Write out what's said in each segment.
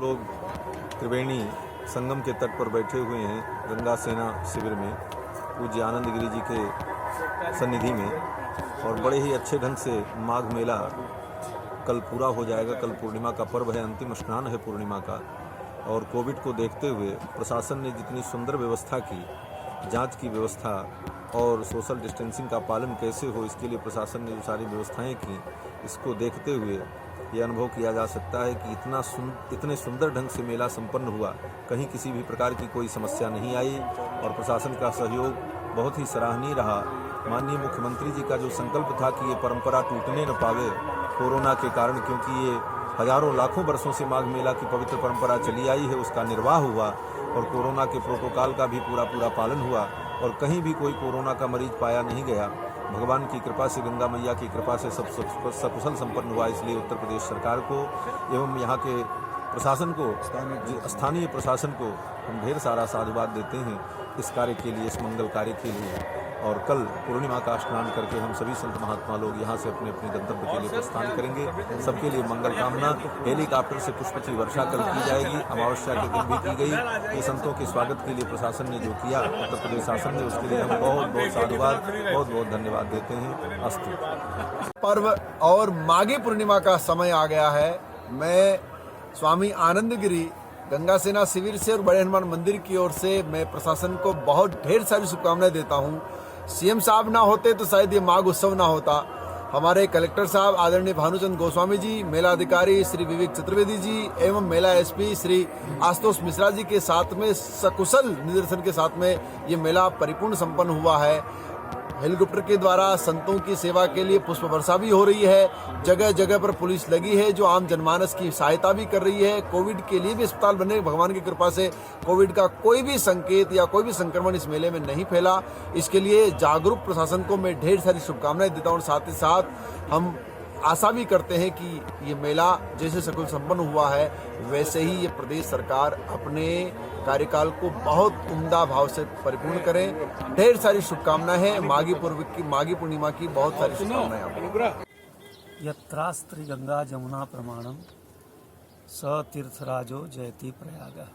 लोग त्रिवेणी संगम के तट पर बैठे हुए हैं गंगा सेना शिविर में पूज्य आनंद गिरी जी के सन्निधि में, और बड़े ही अच्छे ढंग से माघ मेला कल पूरा हो जाएगा। कल पूर्णिमा का पर्व है, अंतिम स्नान है पूर्णिमा का। और कोविड को देखते हुए प्रशासन ने जितनी सुंदर व्यवस्था की, जांच की व्यवस्था और सोशल डिस्टेंसिंग का पालन कैसे हो, इसके लिए प्रशासन ने जो सारी व्यवस्थाएं की, इसको देखते हुए ये अनुभव किया जा सकता है कि इतने सुंदर ढंग से मेला संपन्न हुआ। कहीं किसी भी प्रकार की कोई समस्या नहीं आई और प्रशासन का सहयोग बहुत ही सराहनीय रहा। माननीय मुख्यमंत्री जी का जो संकल्प था कि ये परंपरा टूटने न पावे कोरोना के कारण, क्योंकि ये हजारों लाखों वर्षों से माघ मेला की पवित्र परंपरा चली आई है, उसका निर्वाह हुआ और कोरोना के प्रोटोकॉल का भी पूरा पालन हुआ और कहीं भी कोई कोरोना का मरीज पाया नहीं गया। भगवान की कृपा से, गंगा मैया की कृपा से सब सकुशल संपन्न हुआ। इसलिए उत्तर प्रदेश सरकार को एवं यहाँ के प्रशासन को, स्थानीय प्रशासन को हम ढेर सारा साधुवाद देते हैं इस कार्य के लिए, इस मंगल कार्य के लिए। और कल पूर्णिमा का स्नान करके हम सभी संत महात्मा लोग यहाँ से अपने अपने गंतव्य के लिए प्रस्थान करेंगे। सबके लिए मंगल कामना। हेलीकॉप्टर से पुष्प की वर्षा कल की जाएगी, अमावस्या के दिन भी की गई। ये संतों के स्वागत के लिए प्रशासन ने जो किया, उत्तर प्रदेश शासन ने, उसके लिए हम बहुत बहुत साधुवाद, बहुत बहुत धन्यवाद देते हैं। अस्तु। पर्व और माघी पूर्णिमा का समय आ गया है। मैं स्वामी आनंद गिरी गंगा सेना शिविर से और बड़े हनुमान मंदिर की ओर से मैं प्रशासन को बहुत ढेर सारी शुभकामनाएं देता हूं। सीएम साहब ना होते तो शायद ये माघ उत्सव ना होता। हमारे कलेक्टर साहब आदरणीय भानुचंद गोस्वामी जी, मेला अधिकारी श्री विवेक चतुर्वेदी जी एवं मेला एसपी श्री आशुतोष मिश्रा जी के साथ में सकुशल निदर्शन के साथ में ये मेला परिपूर्ण संपन्न हुआ है। हेलीकॉप्टर के द्वारा संतों की सेवा के लिए पुष्प वर्षा भी हो रही है। जगह जगह पर पुलिस लगी है जो आम जनमानस की सहायता भी कर रही है। कोविड के लिए भी अस्पताल बने, भगवान की कृपा से कोविड का कोई भी संकेत या कोई भी संक्रमण इस मेले में नहीं फैला। इसके लिए जागरूक प्रशासन को मैं ढेर सारी शुभकामनाएं देता हूँ। साथ ही साथ हम आशा भी करते हैं कि ये मेला जैसे सकुशल संपन्न हुआ है, वैसे ही ये प्रदेश सरकार अपने कार्यकाल को बहुत उम्दा भाव से परिपूर्ण करें। ढेर सारी शुभकामनाएं हैं। माघी पूर्णिमा की बहुत सारी शुभकामनाएं। यत्रास्त्री गंगा जमुना प्रमाणम स तीर्थराजो जयति प्रयाग।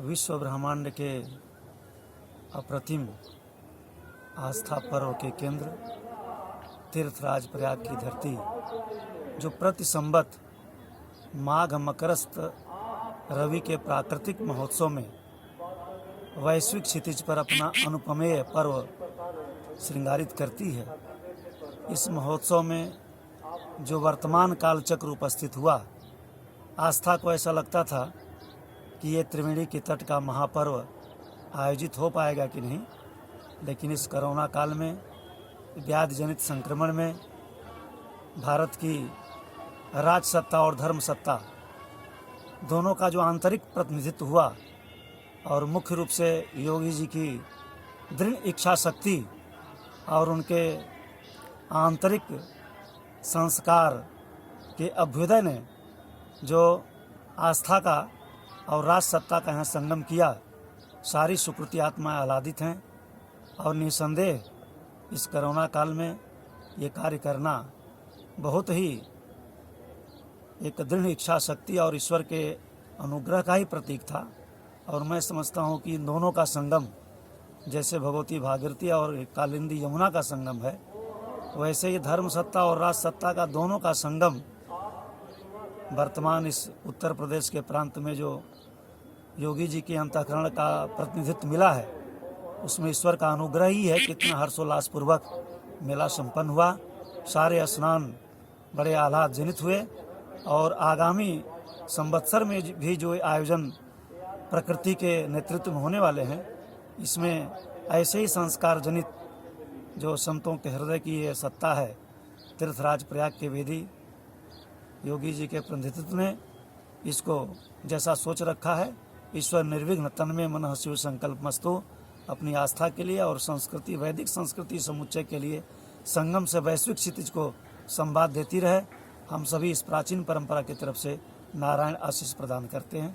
विश्व ब्रह्मांड के अप्रतिम आस्था पर्व के केंद्र तीर्थराज प्रयाग की धरती, जो प्रति संवत माघ मकरस्थ रवि के प्राकृतिक महोत्सव में वैश्विक क्षितिज पर अपना अनुपमेय पर्व श्रृंगारित करती है। इस महोत्सव में जो वर्तमान काल चक्र उपस्थित हुआ, आस्था को ऐसा लगता था कि ये त्रिवेणी के तट का महापर्व आयोजित हो पाएगा कि नहीं, लेकिन इस कोरोना काल में व्याधि जनित संक्रमण में भारत की राज सत्ता और धर्म सत्ता दोनों का जो आंतरिक प्रतिनिधित्व हुआ और मुख्य रूप से योगी जी की दृढ़ इच्छा शक्ति और उनके आंतरिक संस्कार के अभ्युदय ने जो आस्था का और राज सत्ता का यहाँ संगम किया, सारी सुकृति आत्माएं आह्लादित हैं और निसंदेह इस कोरोना काल में ये कार्य करना बहुत ही एक दृढ़ इच्छा शक्ति और ईश्वर के अनुग्रह का ही प्रतीक था। और मैं समझता हूँ कि इन दोनों का संगम, जैसे भगवती भागीरथी और कालिंदी यमुना का संगम है, वैसे ही धर्म सत्ता और राज सत्ता का दोनों का संगम वर्तमान इस उत्तर प्रदेश के प्रांत में जो योगी जी के अंतःकरण का प्रतिनिधित्व मिला है, उसमें ईश्वर का अनुग्रह ही है। कितना हर्षोल्लास पूर्वक मेला संपन्न हुआ। सारे स्नान बड़े आह्लाद जनित हुए और आगामी संवत्सर में भी जो आयोजन प्रकृति के नेतृत्व में होने वाले हैं, इसमें ऐसे ही संस्कार जनित जो संतों के हृदय की ये सत्ता है, तीर्थराज प्रयाग के वेदी योगी जी के प्रतिनिधित्व में इसको जैसा सोच रखा है, ईश्वर निर्विघ्न तन्मय मनः शिव संकल्प मस्तु अपनी आस्था के लिए और संस्कृति, वैदिक संस्कृति समुच्चय के लिए संगम से वैश्विक क्षितिज को संवाद देती रहे। हम सभी इस प्राचीन परंपरा की तरफ से नारायण आशीष प्रदान करते हैं।